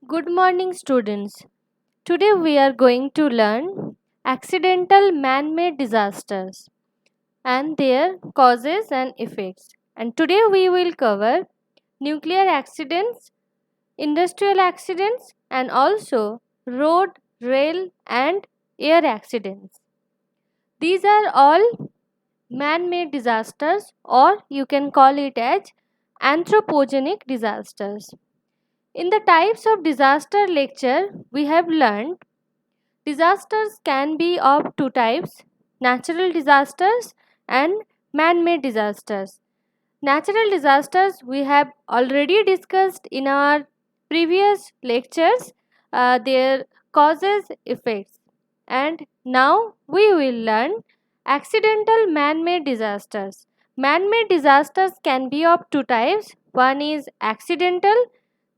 Good morning, students. Today we are going to learn accidental man made disasters and their causes and effects. And today we will cover nuclear accidents, industrial accidents, and also road, rail, and air accidents. These are all man made disasters, or you can call it as anthropogenic disasters. In the types of disaster lecture, we have learned disasters can be of two types: natural disasters and man made disasters. Natural disasters we have already discussed in our previous lectures, their causes, effects, and now we will learn accidental man made disasters. Man made disasters can be of two types. One is accidental,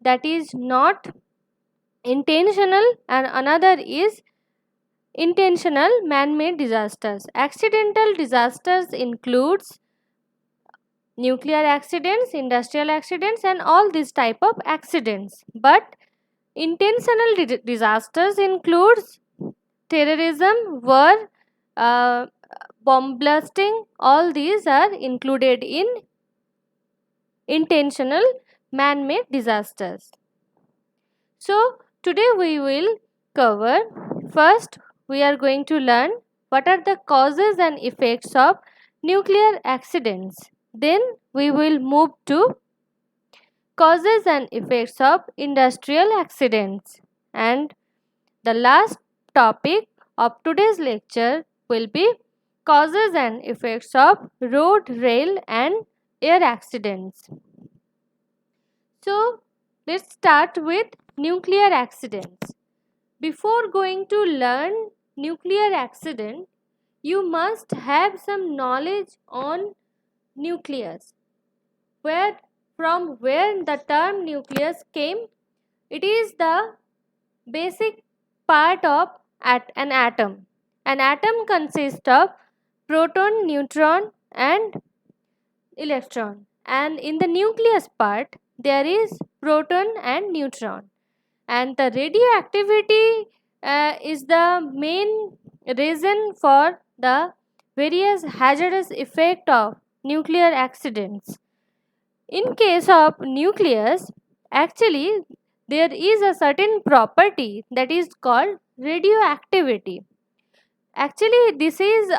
that is not intentional, and another is intentional man-made disasters. Accidental disasters includes nuclear accidents, industrial accidents, and all these type of accidents. But intentional disasters includes terrorism, war, uh, bomb blasting. All these are included in intentional man-made disasters. So today we will cover, first we are going to learn what are the causes and effects of nuclear accidents. Then we will move to causes and effects of industrial accidents. And the last topic of today's lecture will be causes and effects of road, rail and air accidents. So let's start with nuclear accidents. Before going to learn nuclear accident, you must have some knowledge on nucleus. Where the term nucleus came, it is the basic part of an atom. An atom consists of proton, neutron and electron. And in the nucleus part, there is proton and neutron. And the radioactivity is the main reason for the various hazardous effect of nuclear accidents. In case of nucleus, actually there is a certain property that is called radioactivity. Actually this is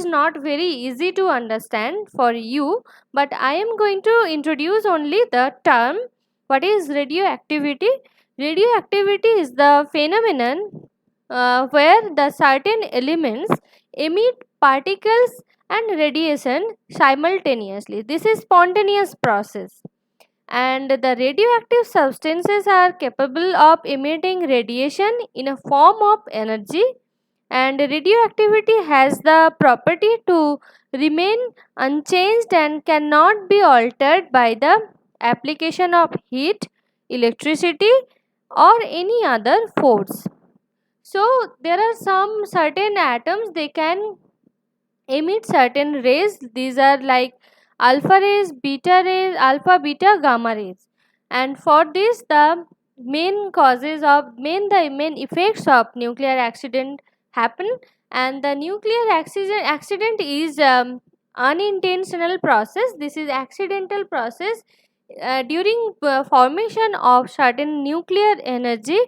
not very easy to understand for you, but I am going to introduce only the term. What is radioactivity? Radioactivity is the phenomenon where the certain elements emit particles and radiation simultaneously. This is spontaneous process, and the radioactive substances are capable of emitting radiation in a form of energy, and radioactivity has the property to remain unchanged and cannot be altered by the application of heat, electricity or any other force. So there are some certain atoms, they can emit certain rays. These are like alpha rays, beta rays, alpha, beta, gamma rays. And for this, the main causes of main effects of nuclear accident happen. And the nuclear accident is unintentional process. This is accidental process during formation of certain nuclear energy.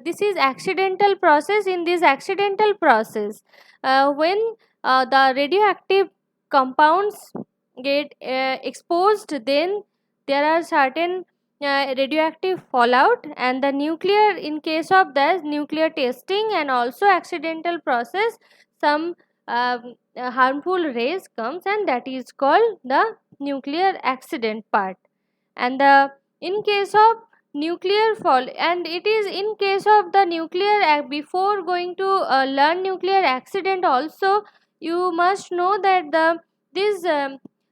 This is accidental process. In this accidental process, when the radioactive compounds get exposed, then there are certain radioactive fallout, and the nuclear, in case of the nuclear testing and also accidental process, some harmful rays comes, and that is called the nuclear accident part. And the in case of nuclear fall, and it is in case of the nuclear before going to learn nuclear accident also, you must know that the these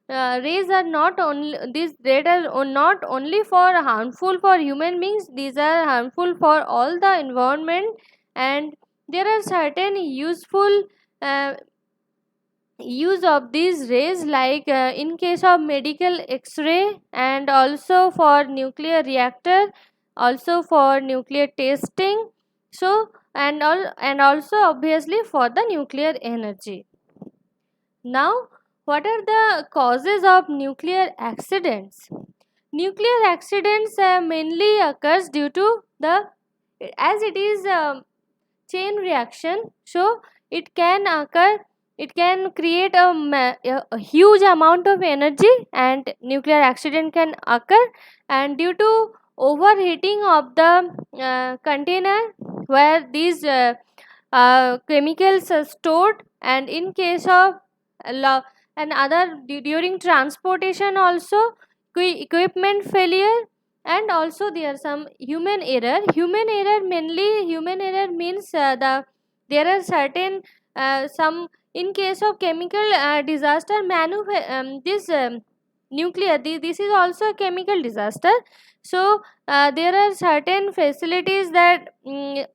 rays are not only, these rays are not only for harmful for human beings, these are harmful for all the environment. And there are certain useful uh, use of these rays, like in case of medical x-ray, and also for nuclear reactor, also for nuclear testing. So and also obviously for the nuclear energy. Now, what are the causes of nuclear accidents? Nuclear accidents mainly occurs due to the, as it is chain reaction, so it can occur, it can create a huge amount of energy, and nuclear accident can occur, and due to overheating of the container where these chemicals are stored, and in case of lo- and other during transportation also, equipment failure, and also there are some human error. Human error, mainly human error means there are certain some, in case of chemical disaster, this nuclear, this is also a chemical disaster. So there are certain facilities that the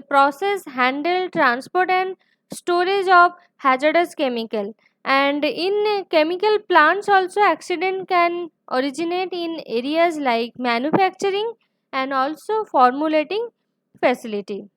process, handle, transport and storage of hazardous chemical. And in chemical plants also, accident can originate in areas like manufacturing and also formulating facility.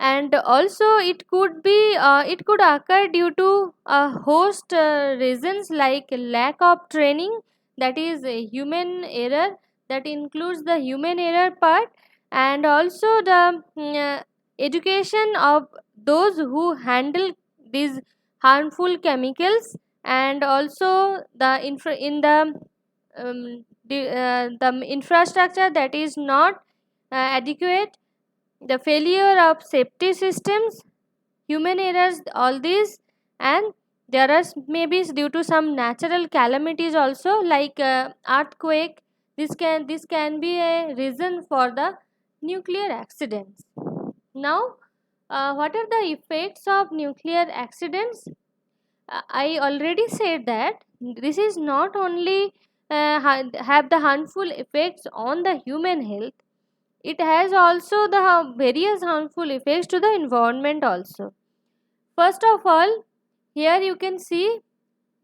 And also it could be it could occur due to a host reasons, like lack of training, that is a human error, that includes the human error part, and also the education of those who handle these harmful chemicals, and also the in the infrastructure that is not adequate, the failure of safety systems, human errors, all these. And there are maybe due to some natural calamities also, like earthquake. This can be a reason for the nuclear accidents. Now, what are the effects of nuclear accidents? I already said that this is not only have the harmful effects on the human health, it has also the various harmful effects to the environment also. First of all, here you can see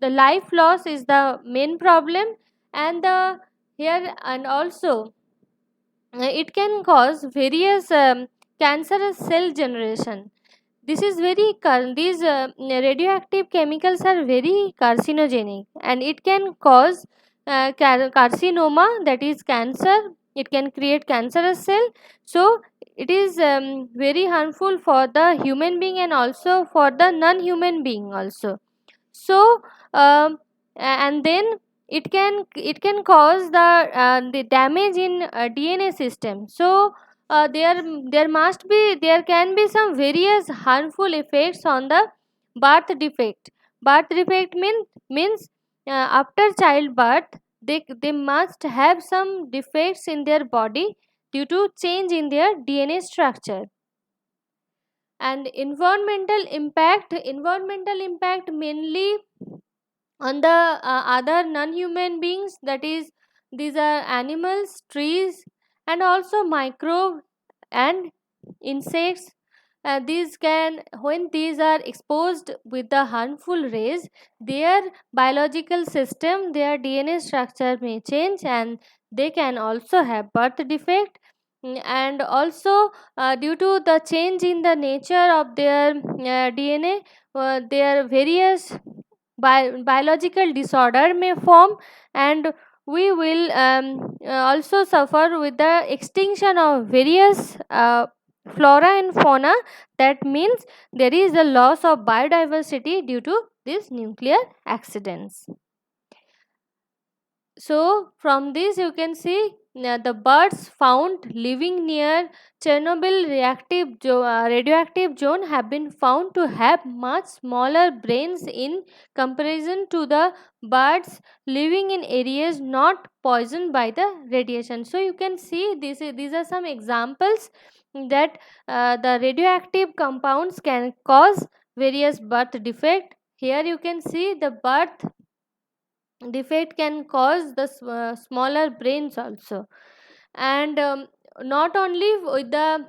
the life loss is the main problem, and the here, and also it can cause various cancerous cell generation. This is very these radioactive chemicals are very carcinogenic, and it can cause carcinoma, that is cancer. It can create cancerous cell. So it is very harmful for the human being and also for the non-human being also. So and then it can cause the damage in DNA system. So there can be some various harmful effects on the birth defect. Birth defect means after childbirth, they must have some defects in their body due to change in their DNA structure. And environmental impact mainly on the other non-human beings, that is these are animals, trees, and also microbe and insects. These can, when these are exposed with the harmful rays, their biological system, their DNA structure may change, and they can also have birth defect. And also due to the change in the nature of their DNA, their various biological disorder may form, and we will also suffer with the extinction of various flora and fauna. That means there is a loss of biodiversity due to these nuclear accidents. So from this you can see the birds found living near Chernobyl radioactive zone have been found to have much smaller brains in comparison to the birds living in areas not poisoned by the radiation. So you can see these are some examples that the radioactive compounds can cause various birth defect. Here you can see the birth defect can cause the smaller brains also. And not only with the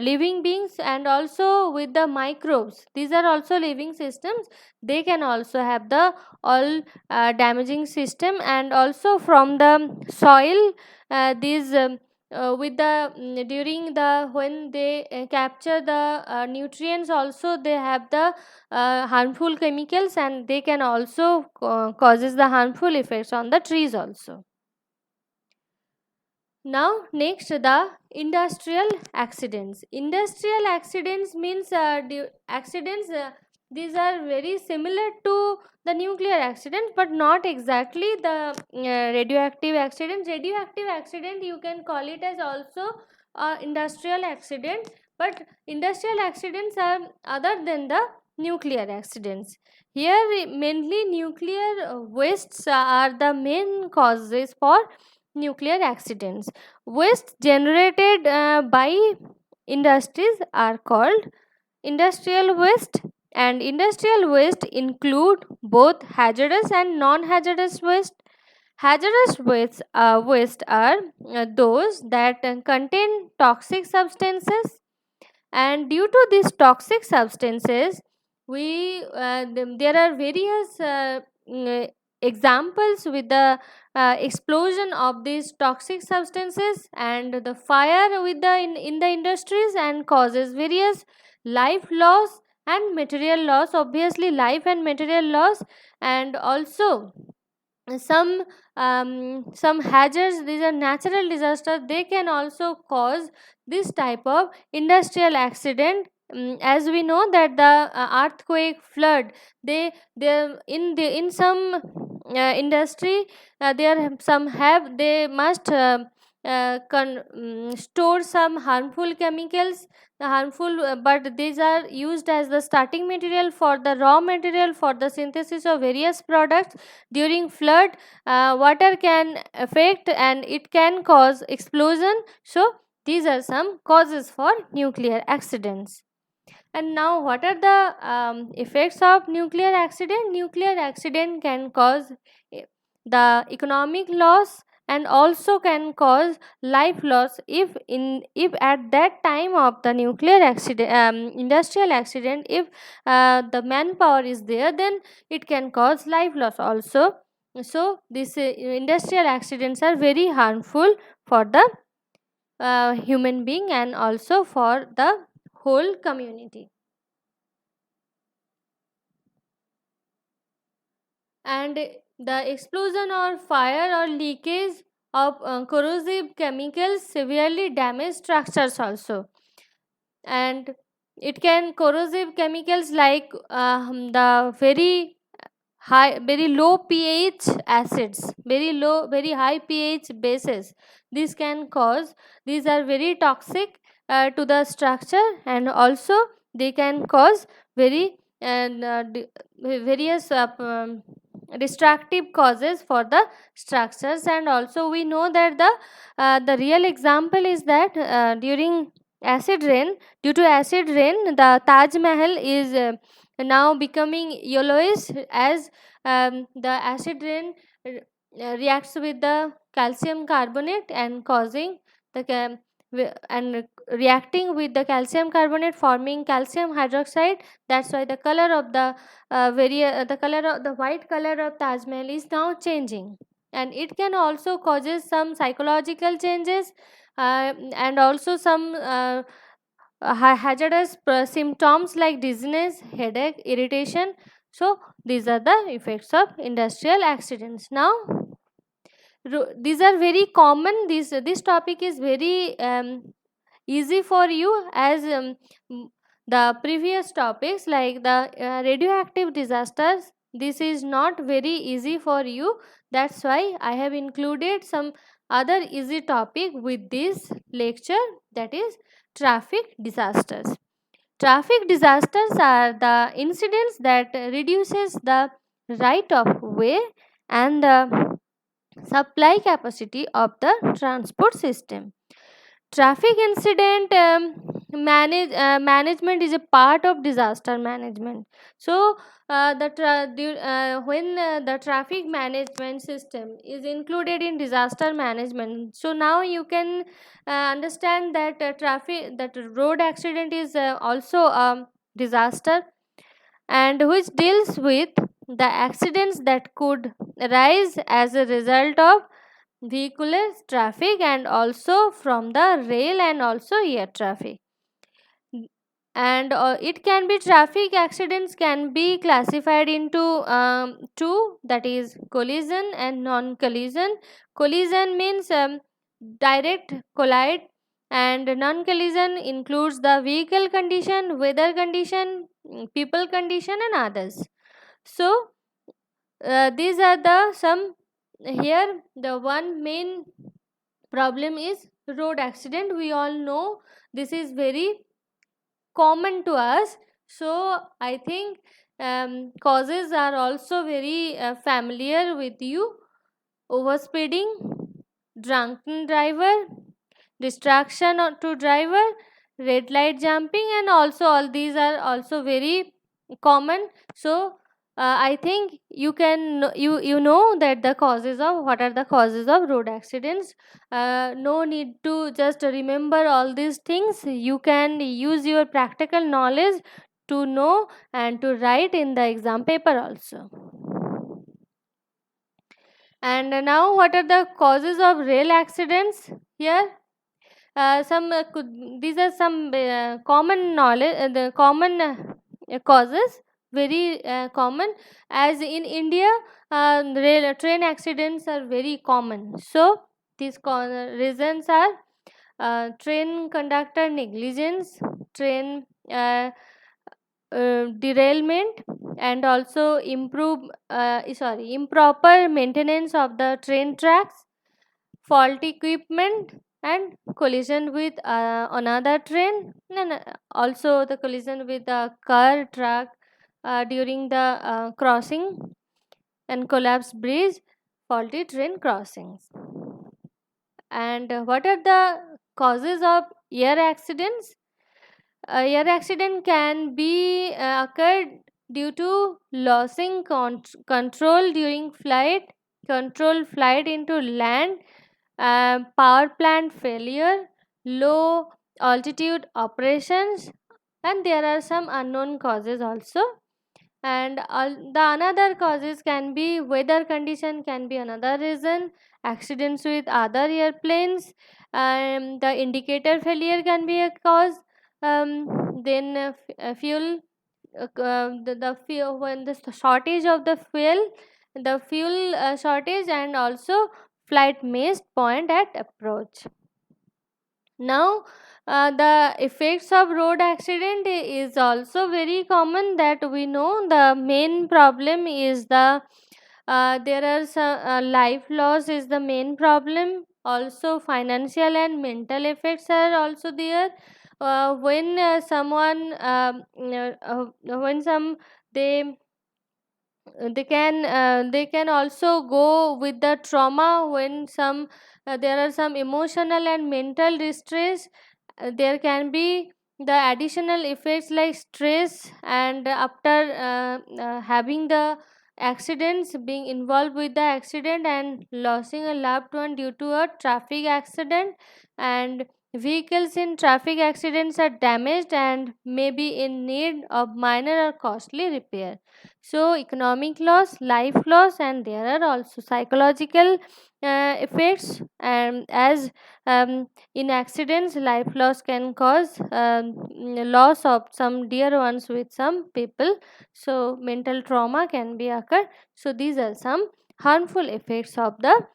living beings and also with the microbes. These are also living systems. They can also have the all damaging system, and also from the soil, these with the during the when they capture the nutrients, also they have the harmful chemicals, and they can also causes the harmful effects on the trees also. Now, next, the industrial accidents. Industrial accidents means accidents. These are very similar to the nuclear accident, but not exactly the radioactive accident. Radioactive accident, you can call it as also industrial accident, but industrial accidents are other than the nuclear accidents. Here, mainly nuclear wastes are the main causes for nuclear accidents. Waste generated by industries are called industrial waste, and industrial waste include both hazardous and non-hazardous waste. Hazardous waste are those that contain toxic substances, and due to these toxic substances, there are various examples with the explosion of these toxic substances and the fire with in the industries, and causes various life loss and material loss, obviously life and material loss. And also some some hazards, these are natural disasters, they can also cause this type of industrial accident. As we know that the earthquake, flood, they in some industry, there some have, they must store some harmful chemicals, the harmful but these are used as the starting material for the raw material for the synthesis of various products. During flood, water can affect and it can cause explosion. So these are some causes for nuclear accidents. And now, what are the effects of nuclear accident? Nuclear accident can cause eh, the economic loss, and also can cause life loss if at that time of the nuclear accident, industrial accident, if the manpower is there, then it can cause life loss also. So these industrial accidents are very harmful for the human being and also for the whole community. And the explosion or fire or leakage of corrosive chemicals severely damage structures also. And it can corrosive chemicals like the very low pH acids, very low, very high pH bases, these can cause, these are very toxic to the structure, and also they can cause very and various destructive causes for the structures. And also we know that the real example is that during acid rain, due to acid rain, the Taj Mahal is now becoming yellowish, as the acid rain reacts with the calcium carbonate and causing the and reacting with the calcium carbonate, forming calcium hydroxide. That's why the color of the color of the white color of Taj Mahal is now changing. And it can also causes some psychological changes, and also some hazardous symptoms like dizziness, headache, irritation. So these are the effects of industrial accidents. Now these are very common, this topic is very easy for you, as the previous topics like the radioactive disasters, this is not very easy for you. That's why I have included some other easy topic with this lecture, that is traffic disasters. Traffic disasters are the incidents that reduces the right of way and the supply capacity of the transport system. Traffic incident management is a part of disaster management. So when the traffic management system is included in disaster management, so now you can understand that that road accident is also a disaster, and which deals with the accidents that could arise as a result of vehicular traffic and also from the rail and also air traffic. And it can be traffic accidents can be classified into two, that is collision and non collision. Collision means direct collide, and non collision includes the vehicle condition, weather condition, people condition and others. So these are the some. Here the one main problem is road accident. We all know this is very common to us. So I think causes are also very familiar with you: overspeeding, drunken driver, distraction to driver, red light jumping, and also all these are also very common. So I think you know that the causes of what are the causes of road accidents. No need to just remember all these things. You can use your practical knowledge to know and to write in the exam paper also. And now, what are the causes of rail accidents? Here these are some common knowledge, the common causes, very common. As in India, rail train accidents are very common. So these reasons are train conductor negligence, train derailment, and also improper maintenance of the train tracks, faulty equipment, and collision with another train, and also the collision with a car truck during the crossing, and collapsed bridge, faulty train crossings. And what are the causes of air accidents? Air accident can be occurred due to losing control during flight, control flight into land, power plant failure, low altitude operations, and there are some unknown causes also. And the another causes can be weather condition, can be another reason, accidents with other airplanes, the indicator failure can be a cause, then fuel the fuel, when the shortage of the fuel, the fuel shortage, and also flight missed point at approach. Now the effects of road accident is also very common, that we know the main problem is the there are some life loss is the main problem. Also financial and mental effects are also there. When someone when some they they can also go with the trauma. When some there are some emotional and mental distress, there can be the additional effects like stress, and after having the accidents, being involved with the accident and losing a loved one due to a traffic accident, and vehicles in traffic accidents are damaged and may be in need of minor or costly repair. So economic loss, life loss, and there are also psychological effects. And as in accidents, life loss can cause loss of some dear ones with some people, so mental trauma can be occur. So these are some harmful effects of the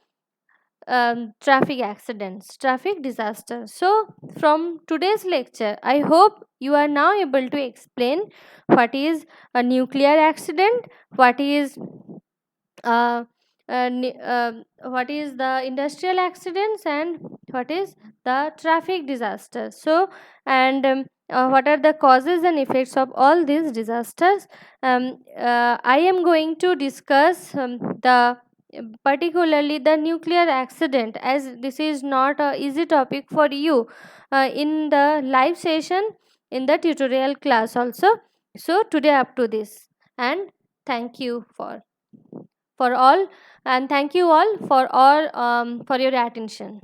traffic accidents, traffic disasters. So from today's lecture, I hope you are now able to explain what is a nuclear accident, what is uh, what is the industrial accidents, and what is the traffic disaster. So and what are the causes and effects of all these disasters. I am going to discuss the particularly the nuclear accident, as this is not a easy topic for you in the live session in the tutorial class also. So today up to this, and thank you for all, and thank you all for your attention.